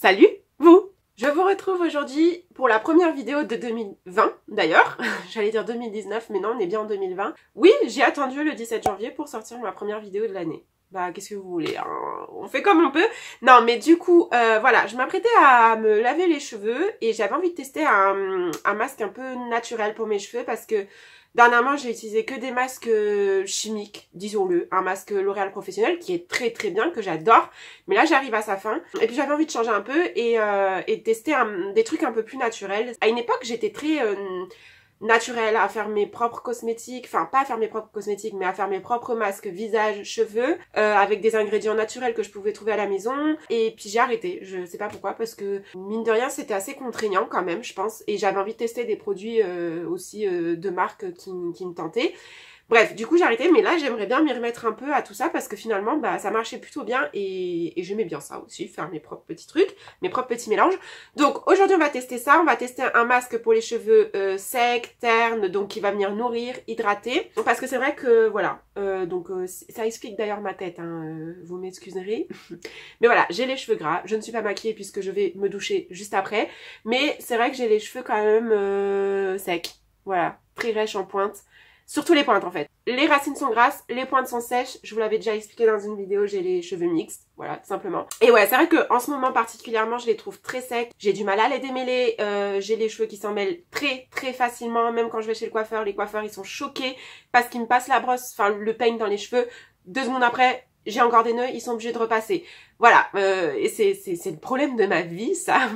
Salut vous! Je vous retrouve aujourd'hui pour la première vidéo de 2020 d'ailleurs. J'allais dire 2019 mais non, on est bien en 2020. Oui, j'ai attendu le 17 janvier pour sortir ma première vidéo de l'année. Bah qu'est-ce que vous voulez, hein, on fait comme on peut. Non mais du coup, voilà, je m'apprêtais à me laver les cheveux et j'avais envie de tester un masque un peu naturel pour mes cheveux parce que dernièrement j'ai utilisé que des masques chimiques, disons-le, un masque L'Oréal professionnel qui est très très bien, que j'adore, mais là j'arrive à sa fin et puis j'avais envie de changer un peu et de tester des trucs un peu plus naturels. À une époque j'étais très naturelle à faire mes propres cosmétiques, enfin pas à faire mes propres cosmétiques mais à faire mes propres masques visage, cheveux avec des ingrédients naturels que je pouvais trouver à la maison, et puis j'ai arrêté, je sais pas pourquoi, parce que mine de rien c'était assez contraignant quand même je pense, et j'avais envie de tester des produits aussi de marques qui me tentaient. Bref, du coup j'ai arrêté, mais là j'aimerais bien m'y remettre un peu à tout ça parce que finalement bah ça marchait plutôt bien et j'aimais bien ça aussi, faire mes propres petits trucs, mes propres petits mélanges. Donc aujourd'hui on va tester ça, on va tester un masque pour les cheveux secs, ternes, donc qui va venir nourrir, hydrater. Parce que c'est vrai que voilà, ça explique d'ailleurs ma tête, hein, vous m'excuserez. Mais voilà, j'ai les cheveux gras, je ne suis pas maquillée puisque je vais me doucher juste après. Mais c'est vrai que j'ai les cheveux quand même secs, voilà, très rêches en pointe. Surtout les pointes en fait. Les racines sont grasses, les pointes sont sèches. Je vous l'avais déjà expliqué dans une vidéo, j'ai les cheveux mixtes. Voilà, tout simplement. Et ouais, c'est vrai qu'en ce moment particulièrement, je les trouve très secs. J'ai du mal à les démêler. J'ai les cheveux qui s'en mêlent très très facilement. Même quand je vais chez le coiffeur, les coiffeurs ils sont choqués parce qu'ils me passent la brosse, enfin le peigne dans les cheveux. 2 secondes après, j'ai encore des nœuds, ils sont obligés de repasser. Voilà, et c'est le problème de ma vie, ça,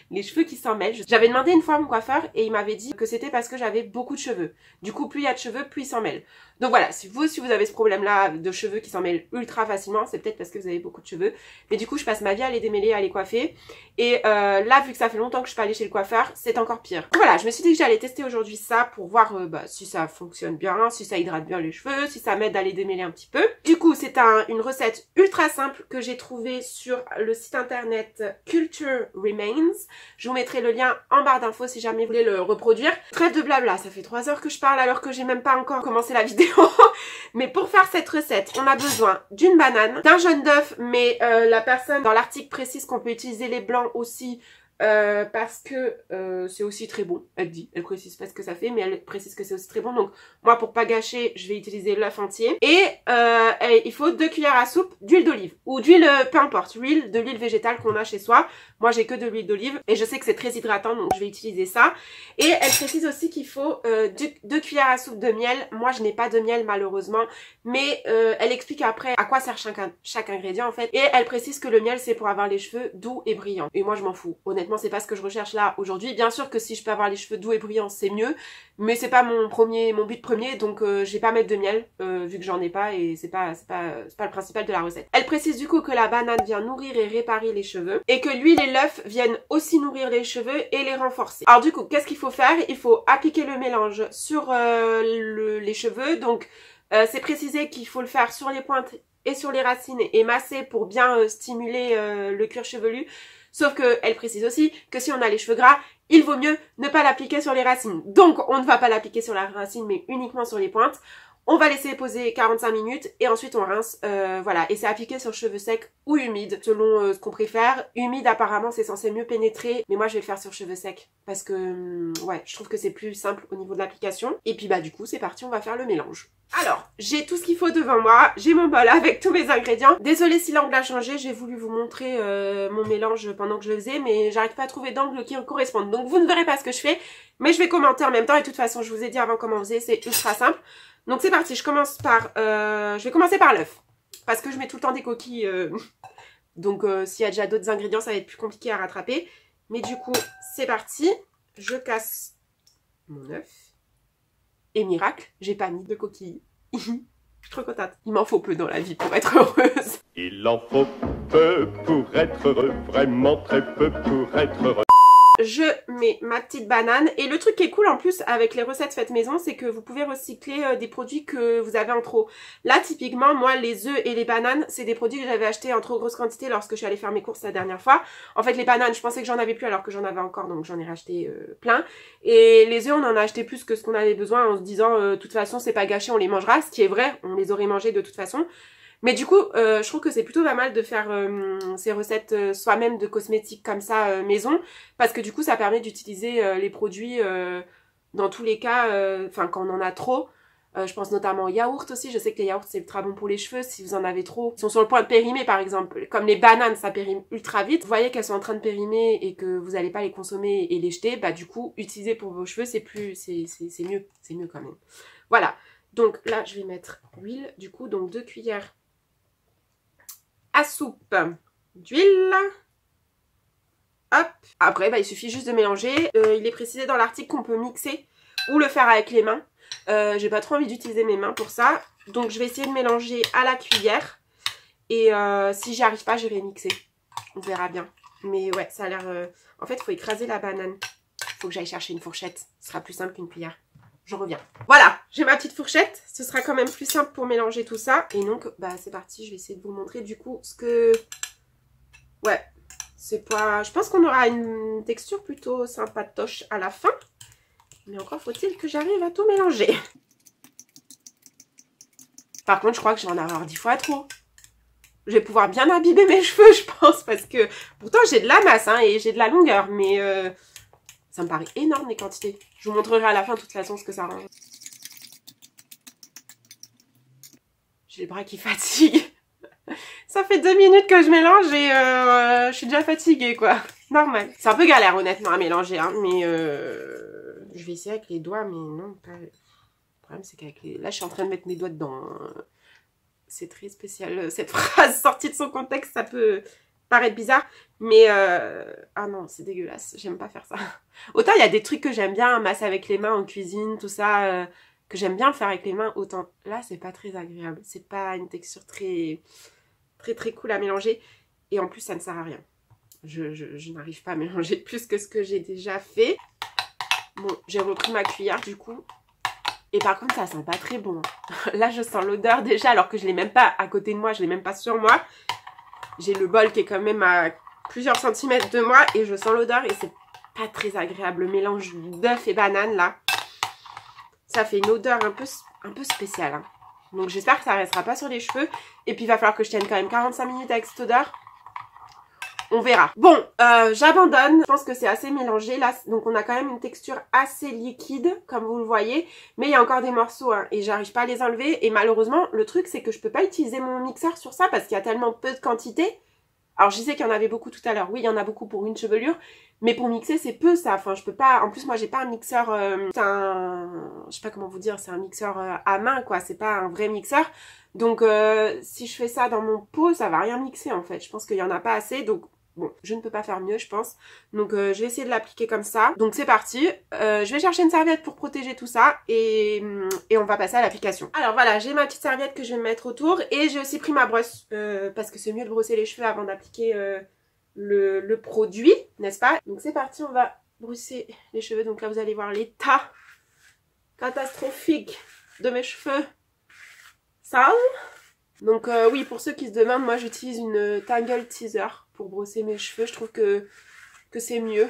les cheveux qui s'en mêlent. J'avais demandé une fois à mon coiffeur et il m'avait dit que c'était parce que j'avais beaucoup de cheveux. Du coup, plus il y a de cheveux, plus ils s'en mêlent. Donc voilà, si vous avez ce problème-là de cheveux qui s'en mêlent ultra facilement, c'est peut-être parce que vous avez beaucoup de cheveux. Mais du coup, je passe ma vie à les démêler, à les coiffer. Et là, vu que ça fait longtemps que je suis pas allée chez le coiffeur, c'est encore pire. Voilà, je me suis dit que j'allais tester aujourd'hui ça pour voir si ça fonctionne bien, si ça hydrate bien les cheveux, si ça m'aide à les démêler un petit peu. Du coup, c'est une recette ultra simple que j'ai trouvée sur le site internet Culture Remains. Je vous mettrai le lien en barre d'infos si jamais vous voulez le reproduire. Trêve de blabla, ça fait 3 heures que je parle alors que j'ai même pas encore commencé la vidéo. Mais pour faire cette recette, on a besoin d'une banane, d'un jaune d'œuf, mais la personne dans l'article précise qu'on peut utiliser les blancs aussi parce que c'est aussi très bon. Elle précise pas ce que ça fait, mais elle précise que c'est aussi très bon. Donc moi, pour pas gâcher, je vais utiliser l'œuf entier. Et il faut 2 cuillères à soupe d'huile d'olive ou d'huile, peu importe, de l'huile végétale qu'on a chez soi. Moi, j'ai que de l'huile d'olive et je sais que c'est très hydratant, donc je vais utiliser ça. Et elle précise aussi qu'il faut 2 cuillères à soupe de miel. Moi, je n'ai pas de miel malheureusement, mais elle explique après à quoi sert chaque ingrédient en fait. Et elle précise que le miel, c'est pour avoir les cheveux doux et brillants. Et moi, je m'en fous. Honnêtement, c'est pas ce que je recherche là aujourd'hui. Bien sûr que si je peux avoir les cheveux doux et brillants, c'est mieux, mais c'est pas mon but premier, donc je vais pas mettre de miel vu que j'en ai pas, et c'est pas le principal de la recette. Elle précise du coup que la banane vient nourrir et réparer les cheveux et que l'huile et l'œuf viennent aussi nourrir les cheveux et les renforcer. Alors du coup, qu'est-ce qu'il faut faire? Il faut appliquer le mélange sur les cheveux. Donc c'est précisé qu'il faut le faire sur les pointes et sur les racines et masser pour bien stimuler le cuir chevelu. Sauf qu'elle précise aussi que si on a les cheveux gras, il vaut mieux ne pas l'appliquer sur les racines. Donc on ne va pas l'appliquer sur la racine mais uniquement sur les pointes. On va laisser poser 45 minutes et ensuite on rince, voilà. Et c'est appliqué sur cheveux secs ou humides, selon ce qu'on préfère. Humide apparemment c'est censé mieux pénétrer, mais moi je vais le faire sur cheveux secs parce que, ouais, je trouve que c'est plus simple au niveau de l'application. Et puis bah du coup c'est parti, on va faire le mélange. Alors, j'ai tout ce qu'il faut devant moi, j'ai mon bol avec tous mes ingrédients. Désolée si l'angle a changé, j'ai voulu vous montrer mon mélange pendant que je le faisais, mais j'arrive pas à trouver d'angle qui corresponde. Donc vous ne verrez pas ce que je fais, mais je vais commenter en même temps et de toute façon je vous ai dit avant comment on faisait, c'est ultra simple. Donc c'est parti, je vais commencer par l'œuf. Parce que je mets tout le temps des coquilles, donc s'il y a déjà d'autres ingrédients, ça va être plus compliqué à rattraper. Mais du coup, c'est parti, je casse mon œuf. Et miracle, j'ai pas mis de coquilles. Je suis trop contente. Il m'en faut peu dans la vie pour être heureuse. Il en faut peu pour être heureux, vraiment très peu pour être heureux. Je mets ma petite banane, et le truc qui est cool en plus avec les recettes faites maison, c'est que vous pouvez recycler des produits que vous avez en trop. Là typiquement moi les œufs et les bananes c'est des produits que j'avais achetés en trop grosse quantité lorsque je suis allée faire mes courses la dernière fois. En fait les bananes je pensais que j'en avais plus alors que j'en avais encore, donc j'en ai racheté plein. Et les œufs on en a acheté plus que ce qu'on avait besoin en se disant de toute façon c'est pas gâché, on les mangera, ce qui est vrai, on les aurait mangés de toute façon. Mais du coup, je trouve que c'est plutôt pas mal de faire ces recettes soi-même de cosmétiques comme ça maison, parce que du coup, ça permet d'utiliser les produits dans tous les cas, enfin quand on en a trop. Je pense notamment aux yaourts aussi. Je sais que les yaourts, c'est ultra bon pour les cheveux. Si vous en avez trop, ils sont sur le point de périmer, par exemple. Comme les bananes, ça périme ultra vite. Vous voyez qu'elles sont en train de périmer et que vous n'allez pas les consommer et les jeter. Bah, du coup, utiliser pour vos cheveux, c'est mieux. C'est mieux quand même. Voilà. Donc là, je vais mettre l'huile. Du coup, donc 2 cuillères à soupe d'huile. Hop. Après, bah, il suffit juste de mélanger. Il est précisé dans l'article qu'on peut mixer ou le faire avec les mains. J'ai pas trop envie d'utiliser mes mains pour ça. Donc je vais essayer de mélanger à la cuillère. Et si j'y arrive pas, je vais mixer. On verra bien. Mais ouais, ça a l'air... En fait, il faut écraser la banane. Faut que j'aille chercher une fourchette. Ce sera plus simple qu'une cuillère. Je reviens. Voilà, j'ai ma petite fourchette. Ce sera quand même plus simple pour mélanger tout ça. Et donc, bah c'est parti. Je vais essayer de vous montrer du coup ce que... Ouais, c'est pas... Je pense qu'on aura une texture plutôt sympatoche à la fin. Mais encore faut-il que j'arrive à tout mélanger. Par contre, je crois que je vais en avoir 10 fois trop. Je vais pouvoir bien abîmer mes cheveux, je pense. Parce que pourtant, j'ai de la masse hein, et j'ai de la longueur. Mais ça me paraît énorme les quantités. Je vous montrerai à la fin de toute façon ce que ça rend. J'ai les bras qui fatiguent. Ça fait 2 minutes que je mélange et je suis déjà fatiguée quoi. Normal. C'est un peu galère honnêtement à mélanger. Hein, mais... Je vais essayer avec les doigts, mais non, pas... Le problème, c'est qu'avec les... Là, je suis en train de mettre mes doigts dedans. C'est très spécial. Cette phrase sortie de son contexte, ça peut paraître bizarre. Mais, ah non, c'est dégueulasse. J'aime pas faire ça. Autant, il y a des trucs que j'aime bien, masser avec les mains en cuisine, tout ça, que j'aime bien faire avec les mains. Autant, là, c'est pas très agréable. C'est pas une texture très cool à mélanger. Et en plus, ça ne sert à rien. Je n'arrive pas à mélanger plus que ce que j'ai déjà fait. Bon, j'ai repris ma cuillère du coup. Et par contre, ça sent pas très bon. Là, je sens l'odeur déjà, alors que je l'ai même pas à côté de moi, je l'ai même pas sur moi. J'ai le bol qui est quand même à plusieurs centimètres de moi et je sens l'odeur et c'est pas très agréable. Le mélange d'œuf et banane là, ça fait une odeur un peu spéciale. Hein. Donc j'espère que ça restera pas sur les cheveux. Et puis il va falloir que je tienne quand même 45 minutes avec cette odeur. On verra. Bon, j'abandonne. Je pense que c'est assez mélangé là. Donc on a quand même une texture assez liquide, comme vous le voyez. Mais il y a encore des morceaux hein, et j'arrive pas à les enlever. Et malheureusement, le truc c'est que je peux pas utiliser mon mixeur sur ça parce qu'il y a tellement peu de quantité. Alors je disais qu'il y en avait beaucoup tout à l'heure. Oui, il y en a beaucoup pour une chevelure. Mais pour mixer, c'est peu ça. Enfin, je peux pas... En plus, moi, j'ai pas un mixeur... c'est un... Je sais pas comment vous dire. C'est un mixeur à main, quoi. C'est pas un vrai mixeur. Donc, si je fais ça dans mon pot, ça va rien mixer, en fait. Je pense qu'il y en a pas assez. Donc, bon, je ne peux pas faire mieux, je pense. Donc, je vais essayer de l'appliquer comme ça. Donc, c'est parti. Je vais chercher une serviette pour protéger tout ça. Et on va passer à l'application. Alors, voilà. J'ai ma petite serviette que je vais me mettre autour. Et j'ai aussi pris ma brosse. Parce que c'est mieux de brosser les cheveux avant d'appliquer... le produit, n'est-ce pas? Donc c'est parti, on va brosser les cheveux. Donc là vous allez voir l'état catastrophique de mes cheveux sales. Donc oui, pour ceux qui se demandent, moi j'utilise une Tangle Teaser pour brosser mes cheveux. Je trouve que c'est mieux.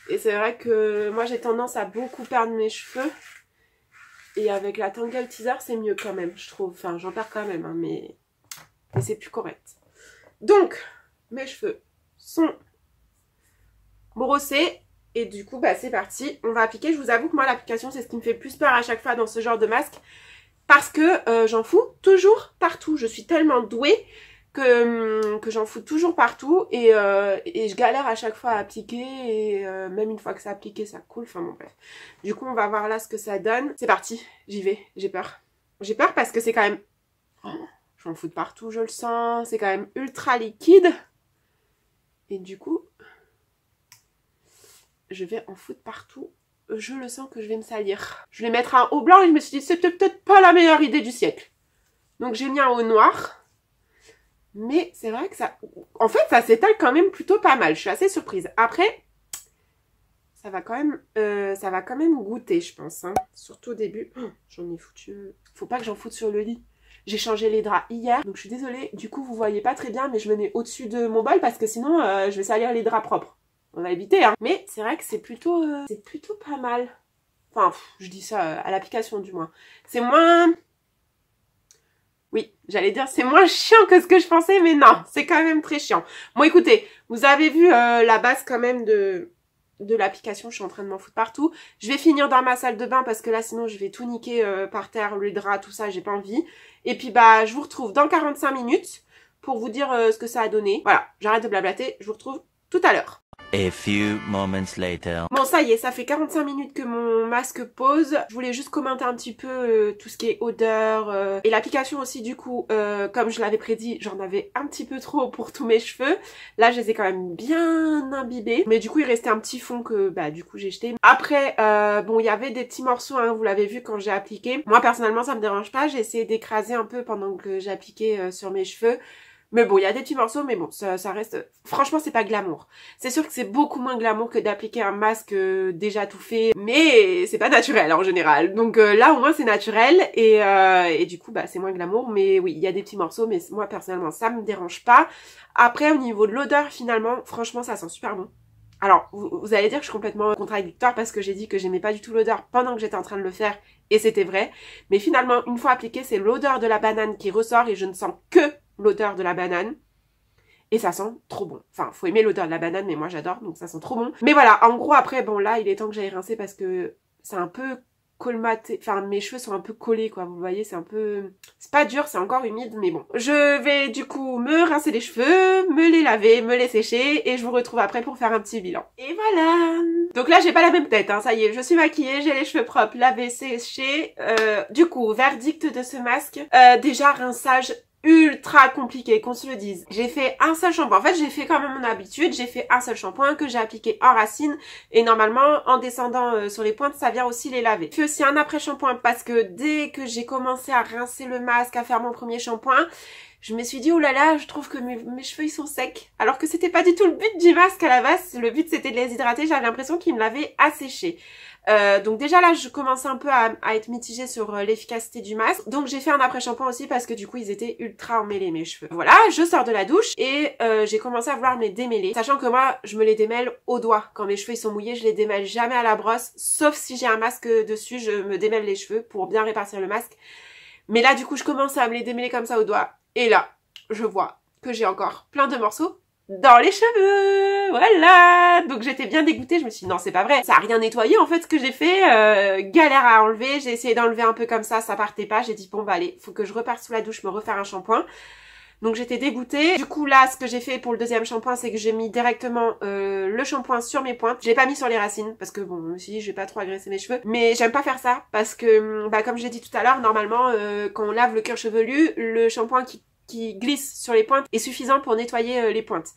Et c'est vrai que moi j'ai tendance à beaucoup perdre mes cheveux. Et avec la Tangle Teaser c'est mieux quand même, je trouve. Enfin j'en perds quand même, hein, mais c'est plus correct. Donc mes cheveux sont brossés et du coup bah c'est parti, on va appliquer. Je vous avoue que moi l'application c'est ce qui me fait plus peur à chaque fois dans ce genre de masque parce que j'en fous toujours partout. Je suis tellement douée que j'en fous toujours partout et je galère à chaque fois à appliquer et même une fois que c'est appliqué ça coule, enfin bon bref. Du coup on va voir là ce que ça donne. C'est parti, j'y vais, j'ai peur. J'ai peur parce que c'est quand même... J'en fous de partout, je le sens, c'est quand même ultra liquide. Et du coup, je vais en foutre partout. Je le sens que je vais me salir. Je vais mettre un haut blanc et je me suis dit c'est peut-être pas la meilleure idée du siècle. Donc j'ai mis un haut noir. Mais c'est vrai que ça... En fait, ça s'étale quand même plutôt pas mal. Je suis assez surprise. Après, ça va quand même goûter, je pense. Hein. Surtout au début. Oh, j'en ai foutu... Faut pas que j'en foute sur le lit. J'ai changé les draps hier, donc je suis désolée. Du coup, vous voyez pas très bien, mais je me mets au-dessus de mon bol parce que sinon, je vais salir les draps propres. On va éviter, hein. Mais c'est vrai que c'est plutôt pas mal. Enfin, je dis ça à l'application du moins. C'est moins... Oui, j'allais dire c'est moins chiant que ce que je pensais, mais non, c'est quand même très chiant. Bon écoutez, vous avez vu la base quand même de l'application, je suis en train de m'en foutre partout. Je vais finir dans ma salle de bain parce que là sinon je vais tout niquer par terre, le drap, tout ça, j'ai pas envie. Et puis bah je vous retrouve dans 45 minutes pour vous dire ce que ça a donné. Voilà, j'arrête de blablater, je vous retrouve tout à l'heure. A few moments later. Bon ça y est, ça fait 45 minutes que mon masque pose. Je voulais juste commenter un petit peu tout ce qui est odeur et l'application aussi du coup, comme je l'avais prédit, j'en avais un petit peu trop pour tous mes cheveux. Là je les ai quand même bien imbibés, mais du coup il restait un petit fond que bah du coup j'ai jeté. Après bon il y avait des petits morceaux, hein, vous l'avez vu quand j'ai appliqué. Moi personnellement ça me dérange pas, j'ai essayé d'écraser un peu pendant que j'appliquais sur mes cheveux. Mais bon, il y a des petits morceaux, mais bon, ça reste... Franchement, c'est pas glamour. C'est sûr que c'est beaucoup moins glamour que d'appliquer un masque déjà tout fait, mais c'est pas naturel en général. Donc là, au moins, c'est naturel, et du coup, bah, c'est moins glamour. Mais oui, il y a des petits morceaux, mais moi, personnellement, ça me dérange pas. Après, au niveau de l'odeur, finalement, franchement, ça sent super bon. Alors, vous allez dire que je suis complètement contradictoire parce que j'ai dit que j'aimais pas du tout l'odeur pendant que j'étais en train de le faire, et c'était vrai. Mais finalement, une fois appliqué, c'est l'odeur de la banane qui ressort, et je ne sens que l'odeur de la banane et ça sent trop bon. Enfin, faut aimer l'odeur de la banane, mais moi j'adore, donc ça sent trop bon. Mais voilà, en gros après, bon là, il est temps que j'aille rincer parce que c'est un peu colmaté, enfin mes cheveux sont un peu collés quoi, vous voyez, c'est un peu... C'est pas dur, c'est encore humide, mais bon. Je vais du coup me rincer les cheveux, me les laver, me les sécher, et je vous retrouve après pour faire un petit bilan. Et voilà. Donc là j'ai pas la même tête, hein, ça y est, je suis maquillée, j'ai les cheveux propres, lavés, séchés. Du coup, verdict de ce masque, déjà rinçage ultra compliqué, qu'on se le dise. J'ai fait un seul shampoing. En fait, j'ai fait quand même mon habitude. J'ai fait un seul shampoing que j'ai appliqué en racine. Et normalement, en descendant sur les pointes, ça vient aussi les laver. J'ai fait aussi un après-shampoing parce que dès que j'ai commencé à rincer le masque, à faire mon premier shampoing, je me suis dit, oh là là, je trouve que mes cheveux, ils sont secs. Alors que c'était pas du tout le but du masque à la base. Le but, c'était de les hydrater. J'avais l'impression qu'il me l'avait asséché. Donc déjà là je commençais un peu à être mitigée sur l'efficacité du masque, donc j'ai fait un après-shampoing aussi parce que du coup ils étaient ultra emmêlés mes cheveux. Voilà, je sors de la douche et j'ai commencé à vouloir me les démêler, sachant que moi je me les démêle au doigt. Quand mes cheveux ils sont mouillés, je les démêle jamais à la brosse, sauf si j'ai un masque dessus, je me démêle les cheveux pour bien répartir le masque. Mais là du coup je commence à me les démêler comme ça au doigt, et là je vois que j'ai encore plein de morceaux dans les cheveux, voilà. Donc j'étais bien dégoûtée, je me suis dit non c'est pas vrai, ça a rien nettoyé en fait ce que j'ai fait, galère à enlever, j'ai essayé d'enlever un peu comme ça partait pas, j'ai dit bon bah allez, faut que je reparte sous la douche me refaire un shampoing. Donc j'étais dégoûtée. Du coup là ce que j'ai fait pour le deuxième shampoing c'est que j'ai mis directement le shampoing sur mes pointes. Je l'ai pas mis sur les racines parce que bon je me suis dit je vais pas trop agresser mes cheveux. Mais j'aime pas faire ça parce que bah comme j'ai dit tout à l'heure, normalement quand on lave le cuir chevelu, le shampoing qui glisse sur les pointes est suffisant pour nettoyer les pointes.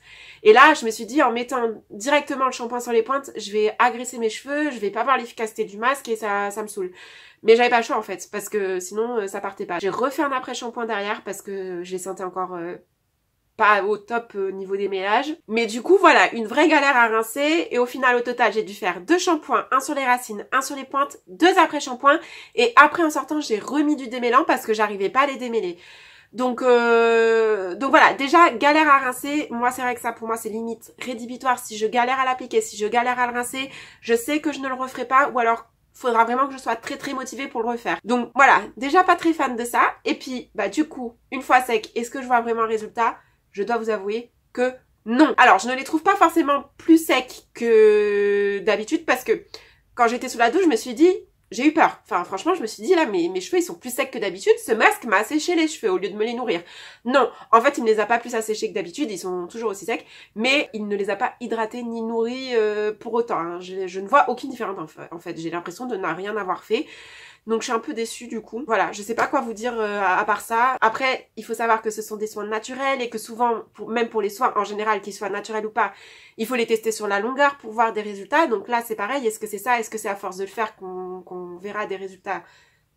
Et là, je me suis dit, en mettant directement le shampoing sur les pointes, je vais agresser mes cheveux, je vais pas voir l'efficacité du masque et ça me saoule. Mais j'avais pas le choix en fait, parce que sinon ça partait pas. J'ai refait un après-shampoing derrière parce que je les sentais encore pas au top niveau des mélages. Mais du coup, voilà, une vraie galère à rincer. Et au final, au total, j'ai dû faire 2 shampoings, un sur les racines, un sur les pointes, 2 après-shampoings. Et après, en sortant, j'ai remis du démêlant parce que j'arrivais pas à les démêler. Donc voilà, déjà galère à rincer, moi c'est vrai que ça pour moi c'est limite rédhibitoire. Si je galère à l'appliquer, si je galère à le rincer, je sais que je ne le referai pas, ou alors faudra vraiment que je sois très très motivée pour le refaire. Donc voilà, déjà pas très fan de ça. Et puis bah du coup, une fois sec, est-ce que je vois vraiment un résultat? Je dois vous avouer que non. Alors je ne les trouve pas forcément plus secs que d'habitude parce que quand j'étais sous la douche, je me suis dit... J'ai eu peur. Enfin, franchement, je me suis dit, là, mes cheveux, ils sont plus secs que d'habitude. Ce masque m'a asséché les cheveux au lieu de me les nourrir. Non, en fait, il ne les a pas plus asséchés que d'habitude. Ils sont toujours aussi secs. Mais il ne les a pas hydratés ni nourris pour autant. Hein. Je ne vois aucune différence, en fait. J'ai l'impression de ne rien avoir fait. Donc, je suis un peu déçue, du coup. Voilà, je sais pas quoi vous dire à part ça. Après, il faut savoir que ce sont des soins naturels et que souvent, même pour les soins en général, qu'ils soient naturels ou pas, il faut les tester sur la longueur pour voir des résultats. Donc là, c'est pareil. Est-ce que c'est ça? Est-ce que c'est à force de le faire qu'on verra des résultats?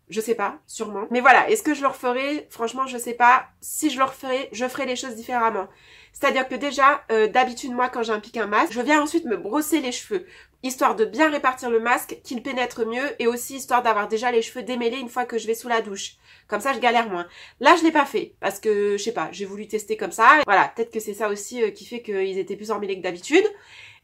Je sais pas, sûrement. Mais voilà, est-ce que je le referai? Franchement, je sais pas. Si je le referai, je ferai les choses différemment. C'est-à-dire que déjà, d'habitude, moi, quand j'applique un masque, je viens ensuite me brosser les cheveux histoire de bien répartir le masque, qu'il pénètre mieux et aussi histoire d'avoir déjà les cheveux démêlés une fois que je vais sous la douche. Comme ça, je galère moins. Là, je l'ai pas fait parce que, je sais pas, j'ai voulu tester comme ça. Voilà, peut-être que c'est ça aussi qui fait qu'ils étaient plus emmêlés que d'habitude.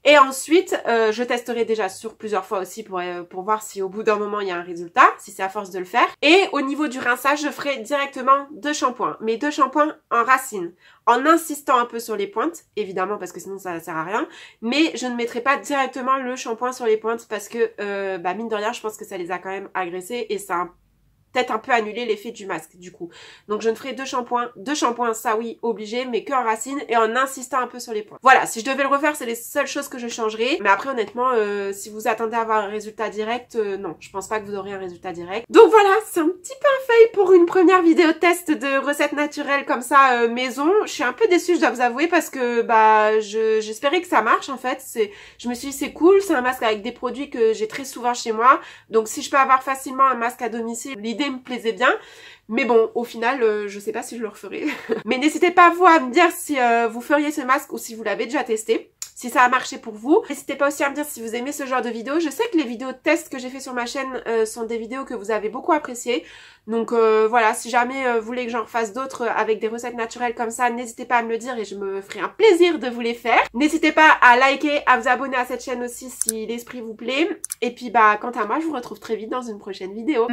Et ensuite, je testerai déjà sur plusieurs fois aussi pour voir si au bout d'un moment il y a un résultat, si c'est à force de le faire. Et au niveau du rinçage, je ferai directement 2 shampoings. Mais 2 shampoings en racine, en insistant un peu sur les pointes, évidemment parce que sinon ça sert à rien. Mais je ne mettrai pas directement le shampoing sur les pointes parce que, mine de rien, je pense que ça les a quand même agressées et ça a peut-être un peu annuler l'effet du masque du coup. Donc je ne ferai 2 shampoings, ça oui, obligé, mais que en racine et en insistant un peu sur les points. Voilà, si je devais le refaire, c'est les seules choses que je changerais. Mais après honnêtement, si vous attendez à avoir un résultat direct, non, je pense pas que vous aurez un résultat direct. Donc voilà, c'est un petit peu un fail pour une première vidéo test de recettes naturelles comme ça maison. Je suis un peu déçue, je dois vous avouer, parce que j'espérais que ça marche en fait. Je me suis dit c'est cool, c'est un masque avec des produits que j'ai très souvent chez moi. Donc si je peux avoir facilement un masque à domicile, l'idée me plaisait bien, mais bon, au final, je sais pas si je le referai. Mais n'hésitez pas vous à me dire si vous feriez ce masque ou si vous l'avez déjà testé, si ça a marché pour vous. N'hésitez pas aussi à me dire si vous aimez ce genre de vidéos. Je sais que les vidéos de tests que j'ai fait sur ma chaîne sont des vidéos que vous avez beaucoup appréciées. Donc voilà, si jamais vous voulez que j'en refasse d'autres avec des recettes naturelles comme ça, n'hésitez pas à me le dire et je me ferai un plaisir de vous les faire. N'hésitez pas à liker, à vous abonner à cette chaîne aussi si l'esprit vous plaît. Et puis quant à moi, je vous retrouve très vite dans une prochaine vidéo.